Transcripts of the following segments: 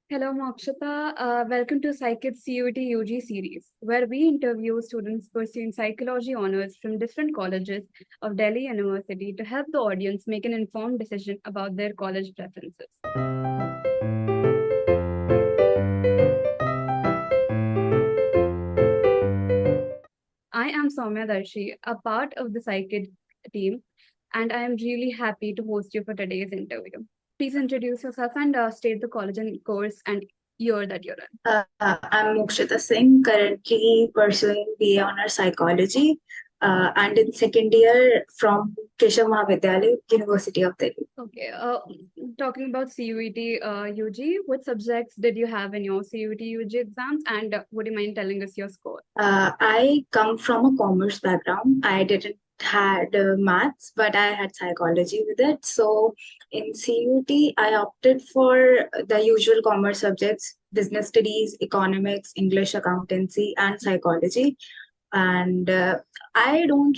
Hello, Mokshita. Welcome to psychkid CUET UG series, where we interview students pursuing psychology honors from different colleges of Delhi University to help the audience make an informed decision about their college preferences. I am Soumya Darshi, a part of the psychkid team, and I am really happy to host you for today's interview. Please introduce yourself and state the college and course and year that you're in. I'm Mokshita Singh, currently pursuing BA Honor Psychology, and in second year from Keshav Mahavidyalaya, University of Delhi. Okay, talking about CUET UG, what subjects did you have in your CUET UG exams, and would you mind telling us your score? I come from a commerce background. I didn't had maths, but I had psychology with it. So in CUT, I opted for the usual commerce subjects: business studies, economics, English, accountancy, and psychology. And I don't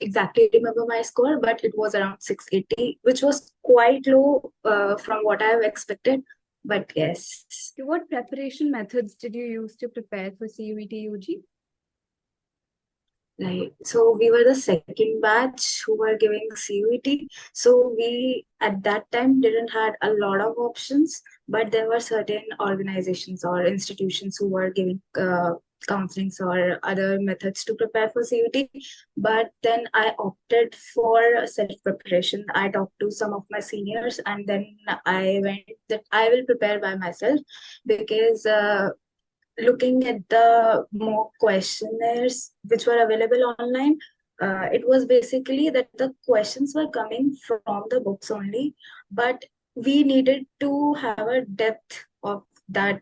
exactly remember my score, but it was around 680, which was quite low from what I've expected. But yes. Okay, what preparation methods did you use to prepare for CUET UG? Right. So we were the second batch who were giving CUET. So we at that time didn't had a lot of options, but there were certain organizations or institutions who were giving counselings or other methods to prepare for CUET. But then I opted for self-preparation. I talked to some of my seniors and then I went that I will prepare by myself because looking at the mock questionnaires which were available online, it was basically that the questions were coming from the books only, but we needed to have a depth of that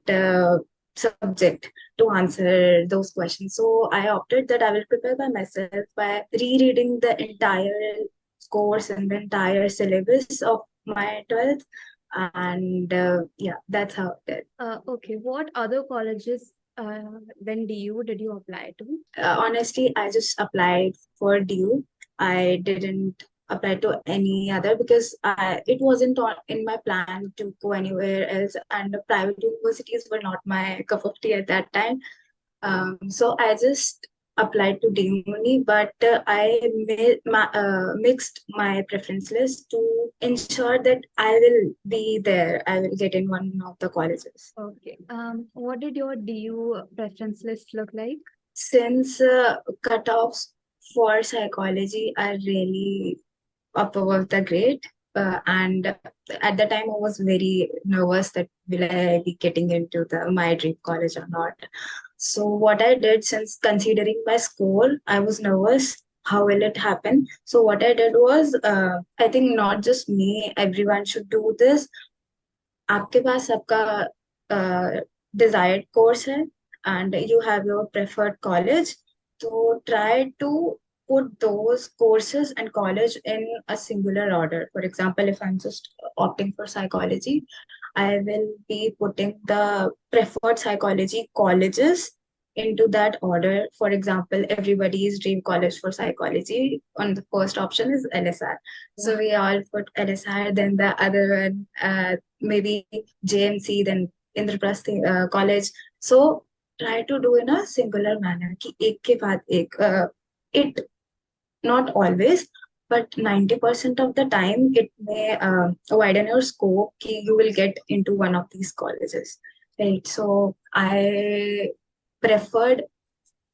subject to answer those questions. So I opted that I will prepare by myself by rereading the entire course and the entire syllabus of my 12th. And yeah, that's how it did. Okay, what other colleges than DU did you apply to? Honestly, I just applied for DU. I didn't apply to any other because it wasn't in my plan to go anywhere else, and the private universities were not my cup of tea at that time. So I just applied to DU only, but I mixed my preference list to ensure that I will be there. I will get in one of the colleges. Okay, what did your DU preference list look like? Since cutoffs for psychology are really up above the grade, and at the time I was very nervous that will I be getting into the my dream college or not. So what I did, since considering my score, I was nervous. How will it happen? So what I did was, I think not just me, everyone should do this. आपके पास आपका desired course है and you have your preferred college, so try to put those courses and college in a singular order. For example, if I'm just opting for psychology, I will be putting the preferred psychology colleges into that order. For example, everybody's dream college for psychology on the first option is LSR. So we all put LSR, then the other one, maybe JMC, then Indraprasth College. So try to do in a singular manner. कि एक के बाद एक. It not always, but 90% of the time it may widen your scope. कि you will get into one of these colleges, right? So I preferred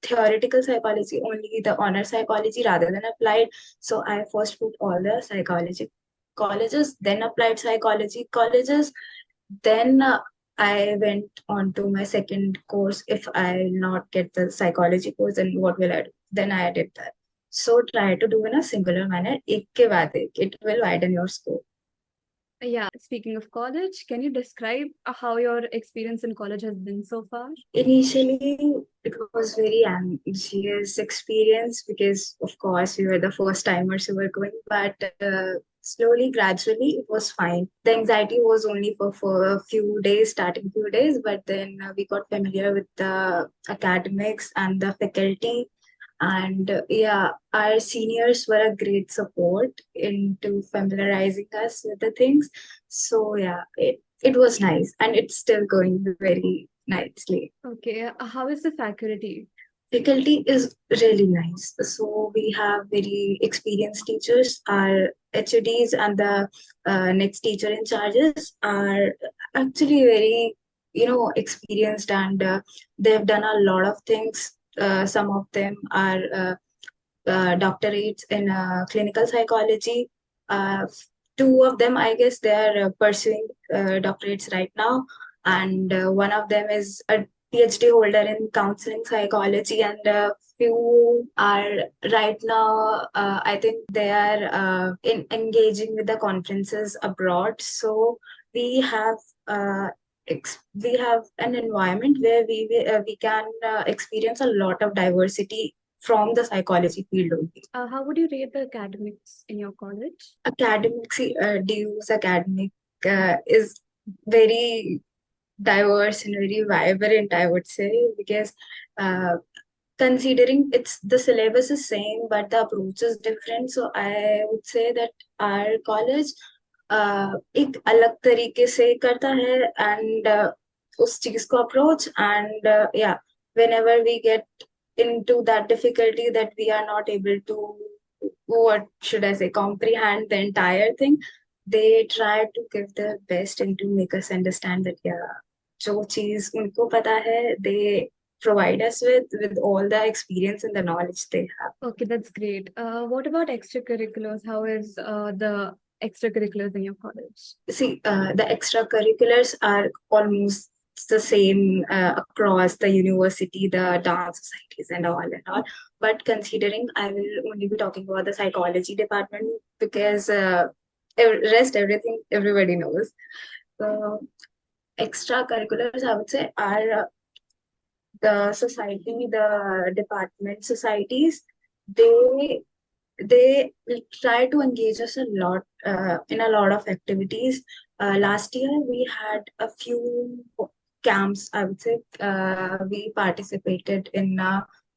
theoretical psychology only, the honor psychology rather than applied. So I first put all the psychology colleges, then applied psychology colleges, then I went on to my second course. If I'll not get the psychology course, then what will I do? Then I did that. So try to do in a singular manner. एक के बाद एक. It will widen your scope. Yeah, speaking of college, can you describe how your experience in college has been so far? Initially, it was very anxious experience because, of course, we were the first timers who were going, but slowly, gradually, it was fine. The anxiety was only for a few days, starting few days, but then we got familiar with the academics and the faculty. And yeah, our seniors were a great support into familiarizing us with the things. So yeah, it was nice, and it's still going very nicely. Okay, how is the faculty? Faculty is really nice. So we have very experienced teachers. Our HODs and the next teacher in charges are actually very, experienced, and they've done a lot of things. Some of them are doctorates in clinical psychology. Uh, Two of them, I guess, they are pursuing doctorates right now, and one of them is a PhD holder in counseling psychology, and few are right now. I think they are engaging with the conferences abroad. So we have. We have an environment where we can experience a lot of diversity from the psychology field only. How would you rate the academics in your college? Academic, DU's academic is very diverse and very vibrant, I would say, because uh, considering it's the syllabus is same, but the approach is different. So I would say that our college एक अलग तरीके से करता है and उस चीज को approach and yeah, whenever we get into that difficulty that we are not able to, what should I say, comprehend the entire thing, they try to give their best and to make us understand that yeah, जो चीज उनको पता है, they provide us with all the experience and the knowledge they have. Okay, that's great. What about extracurriculars? How is the extracurriculars in your college? See, the extracurriculars are almost the same across the university, the dance societies and all and all. But considering I will only be talking about the psychology department because rest everything everybody knows. So extracurriculars, I would say, are the society, the department societies. They they try to engage us a lot in a lot of activities. Last year, we had a few camps, I would say. We participated in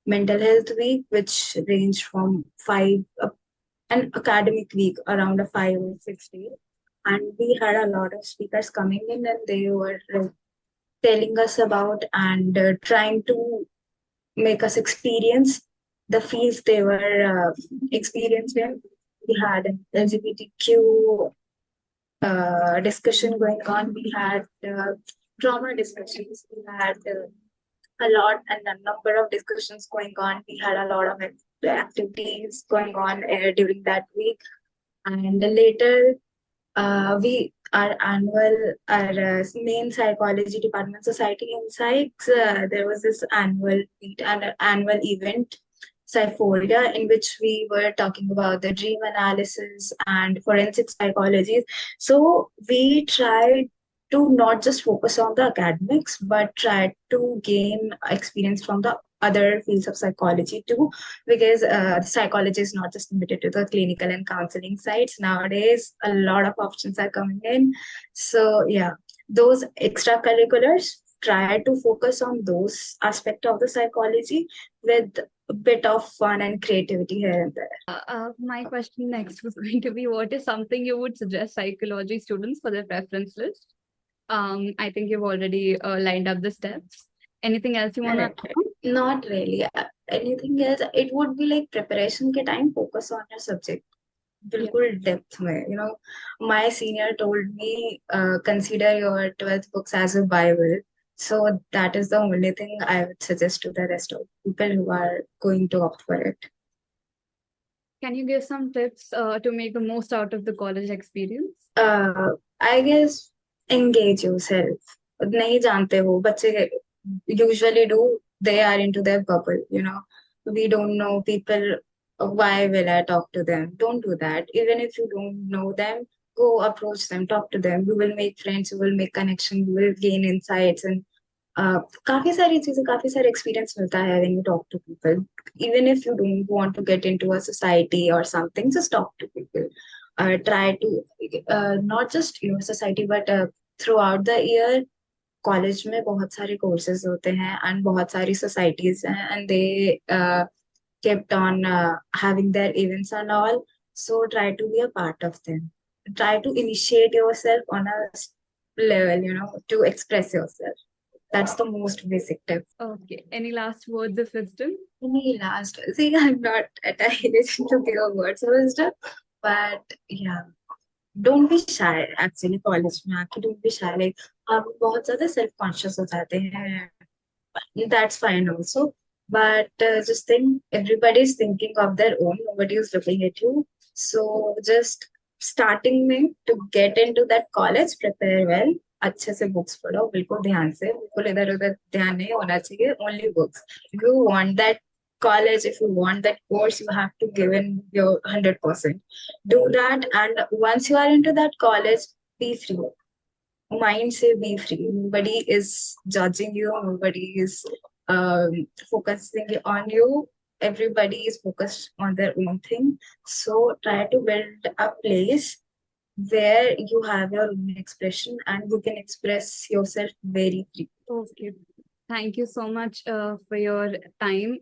mental health week, which ranged from an academic week, around a 5 or 6 days. And we had a lot of speakers coming in, and they were telling us about and trying to make us experience the fields they were experiencing. We had an LGBTQ discussion going on. We had trauma discussions. We had a lot and a number of discussions going on. We had a lot of activities going on during that week. And later, we our main psychology department society in psychs, there was this annual meet and annual event Syphoria, in which we were talking about the dream analysis and forensic psychology. So we tried to not just focus on the academics, but try to gain experience from the other fields of psychology too, because psychology is not just limited to the clinical and counseling sites. Nowadays, a lot of options are coming in. So yeah, those extracurriculars try to focus on those aspects of the psychology with a bit of fun and creativity here and there. My question next was going to be, what is something you would suggest psychology students for their preference list? I think you've already lined up the steps. Anything else you want to Correct. Not really. Anything else? It would be like preparation के time focus on your subject. बिल्कुल depth में. My senior told me consider your 12th books as a Bible. So that is the only thing I would suggest to the rest of people who are going to opt for it. Can you give some tips to make the most out of the college experience? I guess engage yourself. नहीं जानते हो बच्चे usually do, they are into their bubble. We don't know people. Why will I talk to them? Don't do that. Even if you don't know them, go approach them, talk to them. You will make friends, you will make connection, you will gain insights, and काफी सारी चीजें, काफी सारे experience मिलता है when you talk to people. Even if you don't want to get into a society or something, just talk to people. Try to not just your society, but throughout the year, college में बहुत सारे courses होते हैं and बहुत सारी societies हैं and they kept on having their events and all. So try to be a part of them. Try to initiate yourself on a level, to express yourself. That's the most basic tip. Okay. Any last words of wisdom? Any last, see, I'm not at a age to give words of wisdom, but yeah, don't be shy actually college में आके don't be shy like आप बहुत ज्यादा self conscious हो जाते हैं that's fine also but just think everybody is thinking of their own, nobody is looking at you, so just starting में to get into that college prepare well, अच्छे से books पढ़ो बिल्कुल ध्यान से, बिल्कुल इधर उधर ध्यान नहीं होना चाहिए, only books. If you want that college, if you want that course, you have to give in your 100%, do that, and once you are into that college, be free, mind say be free. Nobody is judging you, nobody is focusing on you. Everybody is focused on their own thing. So try to build a place where you have your own expression and you can express yourself very free. Okay. Thank you so much for your time.